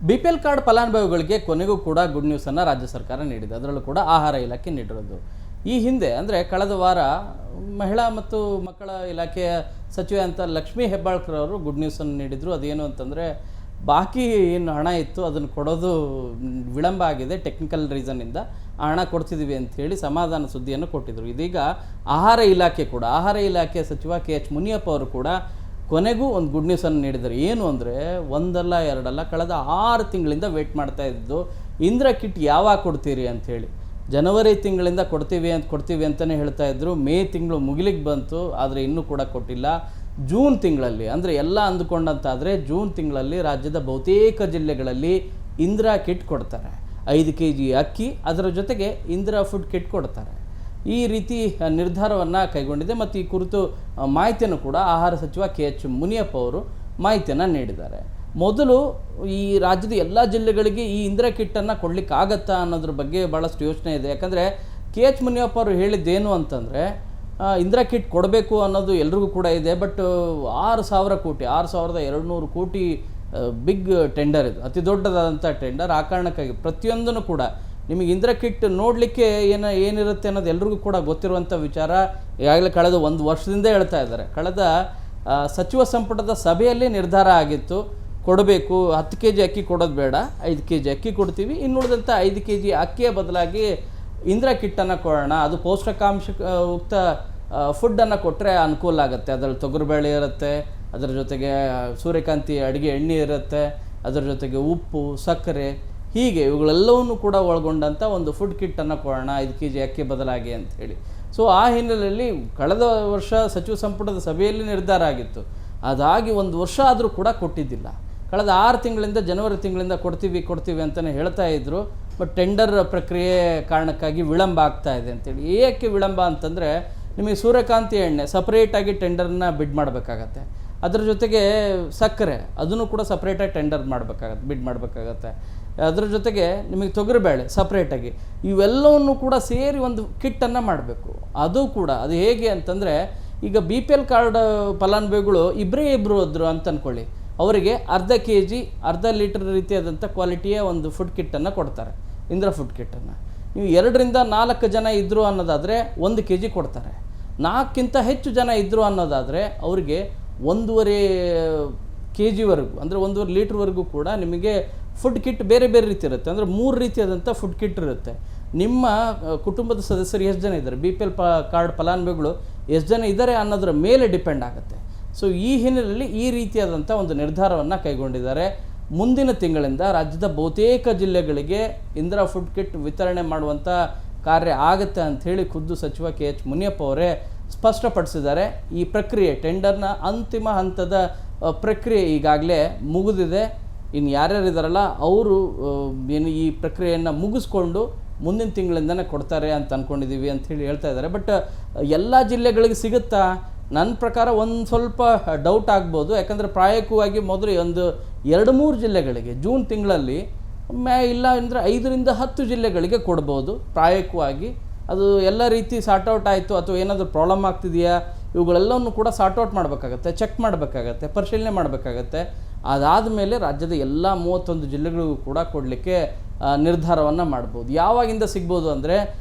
BPL card ಫಲಾನುಭವಿಗಳಿಗೆ ಕೊನೆಗೂ ಕೂಡ ಗುಡ್ ನ್ಯೂಸನ್ನು ರಾಜ್ಯ ಸರ್ಕಾರ ನೀಡಿದೆ. ಅದರಲ್ಲೂ ಕೂಡ ಆಹಾರ ಇಲಾಖೆ ನೀಡಿರೋದು. ಈ ಹಿಂದೆ ಅಂದರೆ ಕಳೆದ ವಾರ ಮಹಿಳಾ ಮತ್ತು ಮಕ್ಕಳ ಇಲಾಖೆಯ ಸಚಿವೆ ಅಂತ ಲಕ್ಷ್ಮೀ ಹೆಬ್ಬಾಳ್ಕರ್ ಅವರು ಗುಡ್ ನ್ಯೂಸನ್ನು ನೀಡಿದರು. ಅದೇನು ಅಂತಂದರೆ ಬಾಕಿ ಏನು ಹಣ ಇತ್ತು ಅದನ್ನು ಕೊಡೋದು ವಿಳಂಬ ಆಗಿದೆ, ಟೆಕ್ನಿಕಲ್ ರೀಸನ್ನಿಂದ ಆ ಹಣ ಕೊಡ್ತಿದ್ದೀವಿ ಅಂಥೇಳಿ ಸಮಾಧಾನ ಸುದ್ದಿಯನ್ನು ಕೊಟ್ಟಿದ್ದರು. ಇದೀಗ ಆಹಾರ ಇಲಾಖೆಯ ಸಚಿವ KH ಮುನಿಯಪ್ಪ ಅವರು ಕೂಡ ಕೊನೆಗೂ ಒಂದು ಗುಡ್ ನ್ಯೂಸನ್ನು ನೀಡಿದ್ದಾರೆ. ಏನು ಅಂದರೆ ಒಂದಲ್ಲ ಎರಡಲ್ಲ, ಕಳೆದ 6 ತಿಂಗಳಿಂದ ವೇಟ್ ಮಾಡ್ತಾ ಇದ್ದು ಇಂದಿರಾ ಕಿಟ್ ಯಾವಾಗ ಕೊಡ್ತೀರಿ ಅಂಥೇಳಿ. ಜನವರಿ ತಿಂಗಳಿಂದ ಕೊಡ್ತೀವಿ ಅಂತಲೇ ಹೇಳ್ತಾ ಇದ್ದರು. ಮೇ ತಿಂಗಳು ಮುಗಿಲಿಕ್ಕೆ ಬಂತು, ಆದರೆ ಇನ್ನೂ ಕೂಡ ಕೊಟ್ಟಿಲ್ಲ. ಜೂನ್ ತಿಂಗಳಲ್ಲಿ ಅಂದರೆ ಎಲ್ಲ ಅಂದುಕೊಂಡಂತಾದರೆ ಜೂನ್ ತಿಂಗಳಲ್ಲಿ ರಾಜ್ಯದ ಬಹುತೇಕ ಜಿಲ್ಲೆಗಳಲ್ಲಿ ಇಂದಿರಾ ಕಿಟ್ ಕೊಡ್ತಾರೆ. 5 kg ಅಕ್ಕಿ, ಅದರ ಜೊತೆಗೆ ಇಂದಿರಾ ಫುಡ್ ಕಿಟ್ ಕೊಡ್ತಾರೆ. ಈ ರೀತಿ ನಿರ್ಧಾರವನ್ನು ಕೈಗೊಂಡಿದೆ. ಮತ್ತು ಈ ಕುರಿತು ಮಾಹಿತಿಯನ್ನು ಕೂಡ ಆಹಾರ ಸಚಿವ KH ಮುನಿಯಪ್ಪ ಅವರು ಮಾಹಿತಿಯನ್ನು ನೀಡಿದ್ದಾರೆ. ಮೊದಲು ಈ ರಾಜ್ಯದ ಎಲ್ಲ ಜಿಲ್ಲೆಗಳಿಗೆ ಈ ಇಂದಿರಾ ಕಿಟ್ಟನ್ನು ಕೊಡಲಿಕ್ಕಾಗತ್ತಾ ಅನ್ನೋದ್ರ ಬಗ್ಗೆ ಭಾಳಷ್ಟು ಯೋಚನೆ ಇದೆ. ಯಾಕಂದರೆ KH ಮುನಿಯಪ್ಪ ಅವರು ಹೇಳಿದ್ದೇನು ಅಂತಂದರೆ ಇಂದಿರಾ ಕಿಟ್ ಕೊಡಬೇಕು ಅನ್ನೋದು ಎಲ್ರಿಗೂ ಕೂಡ ಇದೆ. ಬಟ್ 6,200 ಕೋಟಿ ಬಿಗ್ ಟೆಂಡರ್ ಇದು, ಅತಿ ದೊಡ್ಡದಾದಂಥ ಟೆಂಡರ್. ಆ ಕಾರಣಕ್ಕಾಗಿ ಪ್ರತಿಯೊಂದನ್ನು ಕೂಡ ನಿಮಗೆ ಇಂದಿರಾ ಕಿಟ್ ನೋಡಲಿಕ್ಕೆ ಏನಿರುತ್ತೆ ಅನ್ನೋದು ಎಲ್ರಿಗೂ ಕೂಡ ಗೊತ್ತಿರುವಂಥ ವಿಚಾರ. ಈಗಾಗಲೇ ಕಳೆದ 1 ವರ್ಷದಿಂದ ಹೇಳ್ತಾ ಇದ್ದಾರೆ. ಕಳೆದ ಸಚಿವ ಸಂಪುಟದ ಸಭೆಯಲ್ಲಿ ನಿರ್ಧಾರ ಆಗಿತ್ತು, ಕೊಡಬೇಕು, 10 kg ಅಕ್ಕಿ ಕೊಡೋದು ಬೇಡ, 5 kg ಅಕ್ಕಿ ಕೊಡ್ತೀವಿ, ಇನ್ನುಳಿದಂಥ 5 kg ಅಕ್ಕಿಯ ಬದಲಾಗಿ ಇಂದಿರಾ ಕಿಟ್ಟನ್ನು ಕೊಡೋಣ, ಅದು ಪೌಷ್ಟಿಕಾಂಶಯುಕ್ತ ಫುಡ್ಡನ್ನು ಕೊಟ್ಟರೆ ಅನುಕೂಲ ಆಗುತ್ತೆ. ಅದರಲ್ಲಿ ತೊಗರಿಬೇಳೆ ಇರುತ್ತೆ, ಅದರ ಜೊತೆಗೆ ಸೂರ್ಯಕಾಂತಿ ಅಡುಗೆ ಎಣ್ಣೆ ಇರುತ್ತೆ, ಅದರ ಜೊತೆಗೆ ಉಪ್ಪು, ಸಕ್ಕರೆ, ಹೀಗೆ ಇವುಗಳೆಲ್ಲವನ್ನೂ ಕೂಡ ಒಳಗೊಂಡಂಥ ಒಂದು ಫುಡ್ ಕಿಟ್ಟನ್ನು ಕೊಡೋಣ 5 kg ಅಕ್ಕಿ ಬದಲಾಗಿ ಅಂಥೇಳಿ. ಸೊ ಆ ಹಿನ್ನೆಲೆಯಲ್ಲಿ ಕಳೆದ ವರ್ಷ ಸಚಿವ ಸಂಪುಟದ ಸಭೆಯಲ್ಲಿ ನಿರ್ಧಾರ ಆಗಿತ್ತು. ಅದಾಗಿ 1 ವರ್ಷ ಆದರೂ ಕೂಡ ಕೊಟ್ಟಿದ್ದಿಲ್ಲ. ಕಳೆದ 6 ತಿಂಗಳಿಂದ ಜನವರಿ ತಿಂಗಳಿಂದ ಕೊಡ್ತೀವಿ ಅಂತಲೇ ಹೇಳ್ತಾ ಇದ್ದರು. ಬಟ್ ಟೆಂಡರ್ ಪ್ರಕ್ರಿಯೆ ಕಾರಣಕ್ಕಾಗಿ ವಿಳಂಬ ಆಗ್ತಾ ಇದೆ ಅಂತೇಳಿ. ಏಕೆ ವಿಳಂಬ ಅಂತಂದರೆ ನಿಮಗೆ ಸೂರ್ಯಕಾಂತಿ ಎಣ್ಣೆ ಸಪ್ರೇಟಾಗಿ ಟೆಂಡರನ್ನ ಬಿಡ್ ಮಾಡಬೇಕಾಗತ್ತೆ. ಅದರ ಜೊತೆಗೆ ಸಕ್ಕರೆ ಅದನ್ನು ಕೂಡ ಸಪ್ರೇಟಾಗಿ ಬಿಡ್ ಮಾಡಬೇಕಾಗತ್ತೆ. ಅದರ ಜೊತೆಗೆ ನಿಮಗೆ ತೊಗರಿಬೇಳೆ ಸಪ್ರೇಟಾಗಿ, ಇವೆಲ್ಲವನ್ನು ಕೂಡ ಸೇರಿ ಒಂದು ಕಿಟ್ಟನ್ನು ಮಾಡಬೇಕು. ಅದು ಹೇಗೆ ಅಂತಂದರೆ ಈಗ BPL ಕಾರ್ಡ್ ಫಲಾನುಭವಿಗಳು ಇಬ್ಬರು ಹೋದ್ರು ಅಂತ ಅಂದ್ಕೊಳ್ಳಿ, ಅವರಿಗೆ ಅರ್ಧ ಲೀಟರ್ ರೀತಿಯಾದಂಥ ಕ್ವಾಲಿಟಿಯ ಒಂದು ಫುಡ್ ಕಿಟ್ಟನ್ನು ಕೊಡ್ತಾರೆ, ಇಂದಿರಾ ಫುಡ್ ಕಿಟ್ಟನ್ನು. ನೀವು 2 ರಿಂದ 4 ಜನ ಇದ್ದರು ಅನ್ನೋದಾದರೆ 1 kg ಕೊಡ್ತಾರೆ. 4ಕ್ಕಿಂತ ಹೆಚ್ಚು ಜನ ಇದ್ದರು ಅನ್ನೋದಾದರೆ ಅವರಿಗೆ 1.5 kgವರೆಗೂ ಅಂದರೆ 1.5 ಲೀಟ್ರ್ವರೆಗೂ ಕೂಡ ನಿಮಗೆ ಫುಡ್ ಕಿಟ್ ಬೇರೆ ರೀತಿ ಇರುತ್ತೆ. ಅಂದರೆ 3 ರೀತಿಯಾದಂಥ ಫುಡ್ ಕಿಟ್ ಇರುತ್ತೆ. ನಿಮ್ಮ ಕುಟುಂಬದ ಸದಸ್ಯರು ಎಷ್ಟು ಜನ ಇದ್ದಾರೆ, BPL ಕಾರ್ಡ್ ಫಲಾನುಭವಿಗಳು ಎಷ್ಟು ಜನ ಇದ್ದಾರೆ ಅನ್ನೋದರ ಮೇಲೆ ಡಿಪೆಂಡ್ ಆಗುತ್ತೆ. ಸೊ ಈ ಹಿನ್ನೆಲೆಯಲ್ಲಿ ಈ ರೀತಿಯಾದಂಥ ಒಂದು ನಿರ್ಧಾರವನ್ನು ಕೈಗೊಂಡಿದ್ದಾರೆ. ಮುಂದಿನ ತಿಂಗಳಿಂದ ರಾಜ್ಯದ ಬಹುತೇಕ ಜಿಲ್ಲೆಗಳಿಗೆ ಇಂದಿರಾ ಫುಡ್ ಕಿಟ್ ವಿತರಣೆ ಮಾಡುವಂಥ ಕಾರ್ಯ ಆಗುತ್ತೆ ಅಂಥೇಳಿ ಖುದ್ದು ಸಚಿವ KH ಮುನಿಯಪ್ಪ ಅವರೇ ಸ್ಪಷ್ಟಪಡಿಸಿದ್ದಾರೆ. ಈ ಪ್ರಕ್ರಿಯೆ ಟೆಂಡರ್ನ ಅಂತಿಮ ಹಂತದ ಪ್ರಕ್ರಿಯೆ ಈಗಾಗಲೇ ಮುಗಿದಿದೆ. ಇನ್ನು ಯಾರ್ಯಾರಿದ್ದಾರಲ್ಲ ಅವರು ಈ ಪ್ರಕ್ರಿಯೆಯನ್ನು ಮುಗಿಸ್ಕೊಂಡು ಮುಂದಿನ ತಿಂಗಳಿಂದನೇ ಕೊಡ್ತಾರೆ ಅಂತ ಅಂದ್ಕೊಂಡಿದ್ದೀವಿ ಅಂಥೇಳಿ ಹೇಳ್ತಾ ಇದ್ದಾರೆ. ಬಟ್ ಎಲ್ಲ ಜಿಲ್ಲೆಗಳಿಗೆ ಸಿಗುತ್ತಾ? ನನ್ನ ಪ್ರಕಾರ ಒಂದು ಸ್ವಲ್ಪ ಡೌಟ್ ಆಗ್ಬೋದು. ಯಾಕಂದರೆ ಪ್ರಾಯೋಗಿಕವಾಗಿ ಮೊದಲು ಒಂದು 2-3 ಜಿಲ್ಲೆಗಳಿಗೆ ಜೂನ್ ತಿಂಗಳಲ್ಲಿ ಇಲ್ಲ ಅಂದರೆ 5 ರಿಂದ 10 ಜಿಲ್ಲೆಗಳಿಗೆ ಕೊಡ್ಬೋದು ಪ್ರಾಯೋಗಿಕವಾಗಿ. ಅದು ಎಲ್ಲ ರೀತಿ ಸಾರ್ಟ್ಔಟ್ ಆಯಿತು ಅಥವಾ ಏನಾದರೂ ಪ್ರಾಬ್ಲಮ್ ಆಗ್ತಿದೆಯಾ ಇವುಗಳೆಲ್ಲವನ್ನು ಕೂಡ ಸಾರ್ಟ್ಔಟ್ ಮಾಡಬೇಕಾಗತ್ತೆ, ಚೆಕ್ ಮಾಡಬೇಕಾಗತ್ತೆ, ಪರಿಶೀಲನೆ ಮಾಡಬೇಕಾಗತ್ತೆ. ಅದಾದಮೇಲೆ ರಾಜ್ಯದ ಎಲ್ಲ 31 ಜಿಲ್ಲೆಗಳಿಗೂ ಕೂಡ ಕೊಡಲಿಕ್ಕೆ ನಿರ್ಧಾರವನ್ನು ಮಾಡ್ಬೋದು. ಯಾವಾಗಿಂದ ಸಿಗ್ಬೋದು ಅಂದರೆ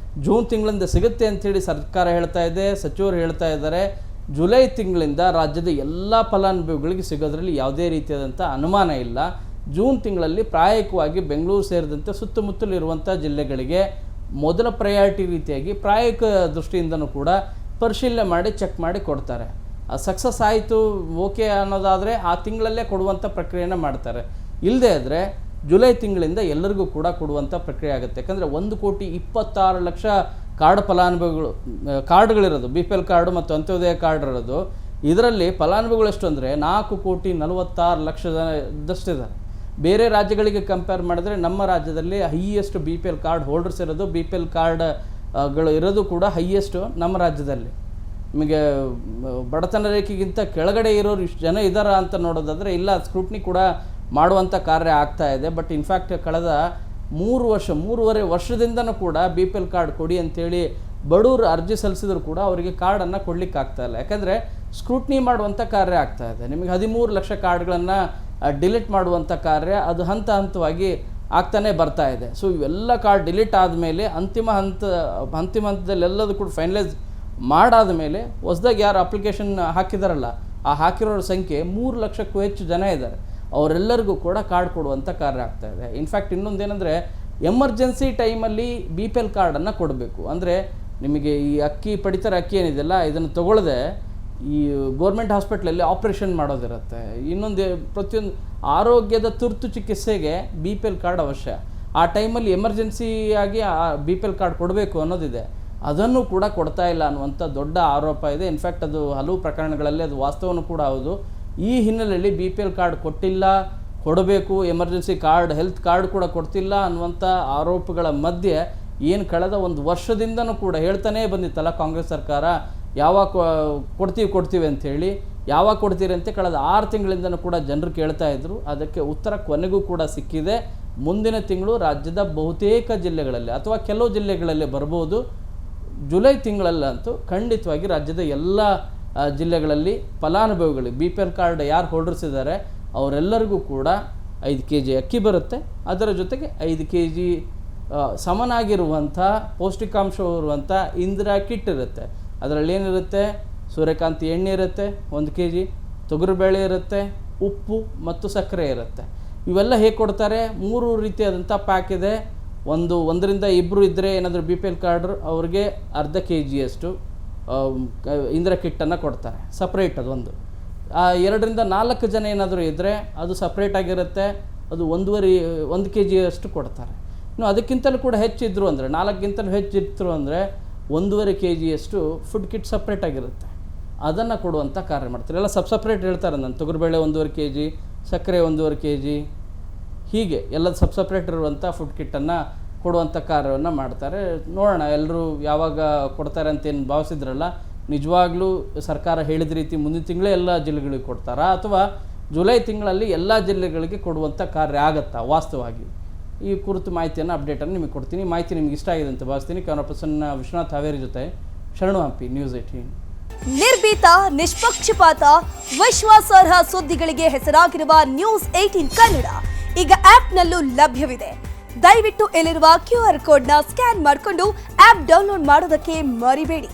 ಜೂನ್ ತಿಂಗಳಿಂದ ಸಿಗುತ್ತೆ ಅಂಥೇಳಿ ಸರ್ಕಾರ ಹೇಳ್ತಾ ಇದೆ, ಸಚಿವರು ಹೇಳ್ತಾ ಇದ್ದಾರೆ. ಜುಲೈ ತಿಂಗಳಿಂದ ರಾಜ್ಯದ ಎಲ್ಲ ಫಲಾನುಭವಿಗಳಿಗೆ ಸಿಗೋದ್ರಲ್ಲಿ ಯಾವುದೇ ರೀತಿಯಾದಂಥ ಅನುಮಾನ ಇಲ್ಲ. ಜೂನ್ ತಿಂಗಳಲ್ಲಿ ಪ್ರಾಯೋಗಿಕವಾಗಿ ಬೆಂಗಳೂರು ಸೇರಿದಂತೆ ಸುತ್ತಮುತ್ತಲಿರುವಂಥ ಜಿಲ್ಲೆಗಳಿಗೆ ಮೊದಲ ಪ್ರಯಾರಿಟಿ ರೀತಿಯಾಗಿ ಪ್ರಾಯೋಗಿಕ ದೃಷ್ಟಿಯಿಂದನೂ ಕೂಡ ಪರಿಶೀಲನೆ ಮಾಡಿ ಚೆಕ್ ಮಾಡಿ ಕೊಡ್ತಾರೆ. ಸಕ್ಸಸ್ ಆಯಿತು ಓಕೆ ಅನ್ನೋದಾದರೆ ಆ ತಿಂಗಳಲ್ಲೇ ಕೊಡುವಂಥ ಪ್ರಕ್ರಿಯೆಯನ್ನು ಮಾಡ್ತಾರೆ. ಇಲ್ಲದೇ ಆದರೆ ಜುಲೈ ತಿಂಗಳಿಂದ ಎಲ್ಲರಿಗೂ ಕೂಡ ಕೊಡುವಂಥ ಪ್ರಕ್ರಿಯೆ ಆಗುತ್ತೆ. ಯಾಕಂದರೆ 1,26,00,000 ಕಾರ್ಡ್ ಫಲಾನುಭವಿಗಳು ಕಾರ್ಡ್ಗಳಿರೋದು, BPL ಕಾರ್ಡು ಮತ್ತು ಅಂತ್ಯೋದಯ ಕಾರ್ಡ್ ಇರೋದು. ಇದರಲ್ಲಿ ಫಲಾನುಭವಿಗಳು ಎಷ್ಟು ಅಂದರೆ 4,46,00,000 ಬೇರೆ ರಾಜ್ಯಗಳಿಗೆ ಕಂಪೇರ್ ಮಾಡಿದ್ರೆ ನಮ್ಮ ರಾಜ್ಯದಲ್ಲಿ ಹೈಯೆಸ್ಟ್ BPL ಕಾರ್ಡ್ ಹೋಲ್ಡರ್ಸ್ ಇರೋದು, BPL ಕಾರ್ಡ್ಗಳು ಇರೋದು ಕೂಡ ಹೈಯೆಸ್ಟು ನಮ್ಮ ರಾಜ್ಯದಲ್ಲಿ. ನಿಮಗೆ ಬಡತನ ರೇಖೆಗಿಂತ ಕೆಳಗಡೆ ಇರೋರು ಇಷ್ಟು ಜನ ಇದ್ದಾರಾ ಅಂತ ನೋಡೋದಾದರೆ ಇಲ್ಲ, ಸ್ಕ್ರೂಟ್ನಿ ಕೂಡ ಮಾಡುವಂಥ ಕಾರ್ಯ ಆಗ್ತಾ ಇದೆ. ಬಟ್ ಇನ್ಫ್ಯಾಕ್ಟ್ ಕಳೆದ 3-3.5 ವರ್ಷದಿಂದನೂ ಕೂಡ BPL ಕಾರ್ಡ್ ಕೊಡಿ ಅಂಥೇಳಿ ಬಡವರು ಅರ್ಜಿ ಸಲ್ಲಿಸಿದ್ರು ಕೂಡ ಅವರಿಗೆ ಕಾರ್ಡನ್ನು ಕೊಡಲಿಕ್ಕೆ ಆಗ್ತಾಯಿಲ್ಲ. ಯಾಕಂದರೆ ಸ್ಕ್ರೂಟ್ನಿ ಮಾಡುವಂಥ ಕಾರ್ಯ ಆಗ್ತಾಯಿದೆ. ನಿಮಗೆ 13 ಲಕ್ಷ ಕಾರ್ಡ್ಗಳನ್ನು ಡಿಲೀಟ್ ಮಾಡುವಂಥ ಕಾರ್ಯ ಅದು ಹಂತ ಹಂತವಾಗಿ ಆಗ್ತಾನೆ ಬರ್ತಾ ಇದೆ. ಸೊ ಇವೆಲ್ಲ ಕಾರ್ಡ್ ಡಿಲೀಟ್ ಆದಮೇಲೆ ಅಂತಿಮ ಹಂತದಲ್ಲಿ ಎಲ್ಲದೂ ಕೂಡ ಫೈನಲೈಸ್ ಮಾಡಾದ ಮೇಲೆ ಹೊಸದಾಗಿ ಯಾರು ಅಪ್ಲಿಕೇಶನ್ ಹಾಕಿದಾರಲ್ಲ ಆ ಹಾಕಿರೋರ ಸಂಖ್ಯೆ 3 ಲಕ್ಷಕ್ಕೂ ಹೆಚ್ಚು ಜನ ಇದ್ದಾರೆ. ಅವರೆಲ್ಲರಿಗೂ ಕೂಡ ಕಾರ್ಡ್ ಕೊಡುವಂಥ ಕಾರ್ಯ ಆಗ್ತಾಯಿದೆ. ಇನ್ಫ್ಯಾಕ್ಟ್ ಇನ್ನೊಂದೇನೆಂದರೆ ಎಮರ್ಜೆನ್ಸಿ ಟೈಮಲ್ಲಿ BPL ಕಾರ್ಡನ್ನು ಕೊಡಬೇಕು. ಅಂದರೆ ನಿಮಗೆ ಈ ಅಕ್ಕಿ ಪಡಿತರ ಅಕ್ಕಿ ಏನಿದೆಯಲ್ಲ ಇದನ್ನು ತೊಗೊಳ್ಳದೆ ಈ ಗೋರ್ಮೆಂಟ್ ಹಾಸ್ಪಿಟ್ಲಲ್ಲಿ ಆಪ್ರೇಷನ್ ಮಾಡೋದಿರುತ್ತೆ. ಇನ್ನೊಂದು ಪ್ರತಿಯೊಂದು ಆರೋಗ್ಯದ ತುರ್ತು ಚಿಕಿತ್ಸೆಗೆ BPL ಕಾರ್ಡ್ ಅವಶ್ಯ. ಆ ಟೈಮಲ್ಲಿ ಎಮರ್ಜೆನ್ಸಿಯಾಗಿ ಆ BPL ಕಾರ್ಡ್ ಕೊಡಬೇಕು ಅನ್ನೋದಿದೆ. ಅದನ್ನು ಕೂಡ ಕೊಡ್ತಾ ಇಲ್ಲ ಅನ್ನುವಂಥ ದೊಡ್ಡ ಆರೋಪ ಇದೆ. ಇನ್ಫ್ಯಾಕ್ಟ್ ಅದು ಹಲವು ಪ್ರಕರಣಗಳಲ್ಲಿ ಅದು ವಾಸ್ತವನೂ ಕೂಡ ಹೌದು. ಈ ಹಿನ್ನೆಲೆಯಲ್ಲಿ BPL ಕಾರ್ಡ್ ಕೊಟ್ಟಿಲ್ಲ, ಕೊಡಬೇಕು, ಎಮರ್ಜೆನ್ಸಿ ಕಾರ್ಡ್ ಹೆಲ್ತ್ ಕಾರ್ಡ್ ಕೂಡ ಕೊಡ್ತಿಲ್ಲ ಅನ್ನುವಂಥ ಆರೋಪಗಳ ಮಧ್ಯೆ ಏನು ಕಳೆದ ಒಂದು ವರ್ಷದಿಂದನೂ ಕೂಡ ಹೇಳ್ತಾನೇ ಬಂದಿತ್ತಲ್ಲ ಕಾಂಗ್ರೆಸ್ ಸರ್ಕಾರ, ಯಾವಾಗ ಕೊಡ್ತೀವಿ ಅಂಥೇಳಿ, ಯಾವಾಗ ಕೊಡ್ತೀರಿ ಅಂತ ಕಳೆದ 6 ತಿಂಗಳಿಂದನೂ ಕೂಡ ಜನರು ಕೇಳ್ತಾ ಇದ್ದರು. ಅದಕ್ಕೆ ಉತ್ತರ ಕೊನೆಗೂ ಕೂಡ ಸಿಕ್ಕಿದೆ. ಮುಂದಿನ ತಿಂಗಳು ರಾಜ್ಯದ ಬಹುತೇಕ ಜಿಲ್ಲೆಗಳಲ್ಲಿ ಅಥವಾ ಕೆಲವು ಜಿಲ್ಲೆಗಳಲ್ಲಿ ಬರ್ಬೋದು. ಜುಲೈ ತಿಂಗಳಲ್ಲಂತೂ ಖಂಡಿತವಾಗಿ ರಾಜ್ಯದ ಎಲ್ಲ ಜಿಲ್ಲೆಗಳಲ್ಲಿ ಫಲಾನುಭವಿಗಳಿಗೆ BPL ಕಾರ್ಡ್ ಯಾರು ಹೋಲ್ಡರ್ಸ್ ಇದ್ದಾರೆ ಅವರೆಲ್ಲರಿಗೂ ಕೂಡ 5 kg ಅಕ್ಕಿ ಬರುತ್ತೆ. ಅದರ ಜೊತೆಗೆ 5 kg ಸಮನಾಗಿರುವಂಥ ಪೌಷ್ಟಿಕಾಂಶವಿರುವಂಥ ಇಂದಿರಾ ಕಿಟ್ ಇರುತ್ತೆ. ಅದರಲ್ಲಿ ಏನಿರುತ್ತೆ? ಸೂರ್ಯಕಾಂತಿ ಎಣ್ಣೆ ಇರುತ್ತೆ 1 kg, ತೊಗರಿಬೇಳೆ ಇರುತ್ತೆ, ಉಪ್ಪು ಮತ್ತು ಸಕ್ಕರೆ ಇರುತ್ತೆ. ಇವೆಲ್ಲ ಹೇಗೆ ಕೊಡ್ತಾರೆ? 3 ರೀತಿಯಾದಂಥ ಪ್ಯಾಕ್ ಇದೆ. 1ರಿಂದ 2 ಇದ್ದರೆ ಏನಾದರೂ BPL ಕಾರ್ಡ್ರು ಅವ್ರಿಗೆ ಅರ್ಧ kgಯಷ್ಟು ಇಂದಿರಾ ಕಿಟ್ಟನ್ನು ಕೊಡ್ತಾರೆ, ಸಪ್ರೇಟ್ ಅದೊಂದು. 2ರಿಂದ 4 ಜನ ಏನಾದರೂ ಇದ್ದರೆ ಅದು ಸಪ್ರೇಟಾಗಿರುತ್ತೆ, ಅದು 1 kgಯಷ್ಟು ಕೊಡ್ತಾರೆ. ಇನ್ನು ಅದಕ್ಕಿಂತಲೂ ಕೂಡ ಹೆಚ್ಚಿದ್ರು ಅಂದರೆ 4ಗಿಂತಲೂ ಹೆಚ್ಚಿದ್ರು ಅಂದರೆ 1.5 kgಯಷ್ಟು ಫುಡ್ ಕಿಟ್ ಸಪ್ರೇಟಾಗಿರುತ್ತೆ, ಅದನ್ನು ಕೊಡುವಂಥ ಕಾರ್ಯ ಮಾಡ್ತಾರೆ. ಎಲ್ಲ ಸಪ್ರೇಟ್ ಹೇಳ್ತಾರೆ. ನಾನು ತೊಗರಿಬೇಳೆ 1.5 kg, ಸಕ್ಕರೆ 1.5 kg, ಹೀಗೆ ಎಲ್ಲ ಸಪ್ರೇಟ್ ಇರುವಂಥ ಫುಡ್ ಕಿಟ್ಟನ್ನು ಕೊಡುವಂಥ ಕಾರ್ಯವನ್ನು ಮಾಡ್ತಾರೆ. ನೋಡೋಣ ಎಲ್ಲರೂ ಯಾವಾಗ ಕೊಡ್ತಾರೆ ಅಂತೇನು ಭಾವಿಸಿದ್ರಲ್ಲ, ನಿಜವಾಗ್ಲೂ ಸರ್ಕಾರ ಹೇಳಿದ ರೀತಿ ಮುಂದಿನ ತಿಂಗಳೇ ಎಲ್ಲ ಜಿಲ್ಲೆಗಳಿಗೆ ಕೊಡ್ತಾರಾ ಅಥವಾ ಜುಲೈ ತಿಂಗಳಲ್ಲಿ ಎಲ್ಲ ಜಿಲ್ಲೆಗಳಿಗೆ ಕೊಡುವಂಥ ಕಾರ್ಯ ಆಗುತ್ತಾ ವಾಸ್ತವವಾಗಿ? ಈ ಕುರಿತು ಮಾಹಿತಿಯನ್ನು ಅಪ್ಡೇಟನ್ನು ನಿಮಗೆ ಕೊಡ್ತೀನಿ. ಮಾಹಿತಿ ನಿಮ್ಗೆ ಇಷ್ಟ ಆಗಿದೆ ಅಂತ ಭಾವಿಸ್ತೀನಿ. ಕ್ಯಾಮರಾ ಪರ್ಸನ್ ವಿಶ್ವನಾಥ್ ಹಾವೇರಿ ಜೊತೆ ಶರಣು ಹಂಪಿ, ನ್ಯೂಸ್ 18. ನಿರ್ಭೀತ, ನಿಷ್ಪಕ್ಷಪಾತ, ವಿಶ್ವಾಸಾರ್ಹ ಸುದ್ದಿಗಳಿಗೆ ಹೆಸರಾಗಿರುವ ನ್ಯೂಸ್ 18 ಕನ್ನಡ ಈಗ ಆಪ್ನಲ್ಲೂ ಲಭ್ಯವಿದೆ. ದಯವಿಟ್ಟು ಇಲ್ಲಿರುವ QR ಕೋಡ್ನ ಸ್ಕ್ಯಾನ್ ಮಾಡಿಕೊಂಡು ಆಪ್ ಡೌನ್ಲೋಡ್ ಮಾಡೋದಕ್ಕೆ ಮರಿಬೇಡಿ.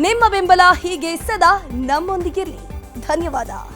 ನಿಮ್ಮ ಬೆಂಬಲ ಹೀಗೆ ಸದಾ ನಮ್ಮೊಂದಿಗಿರಲಿ. ಧನ್ಯವಾದ.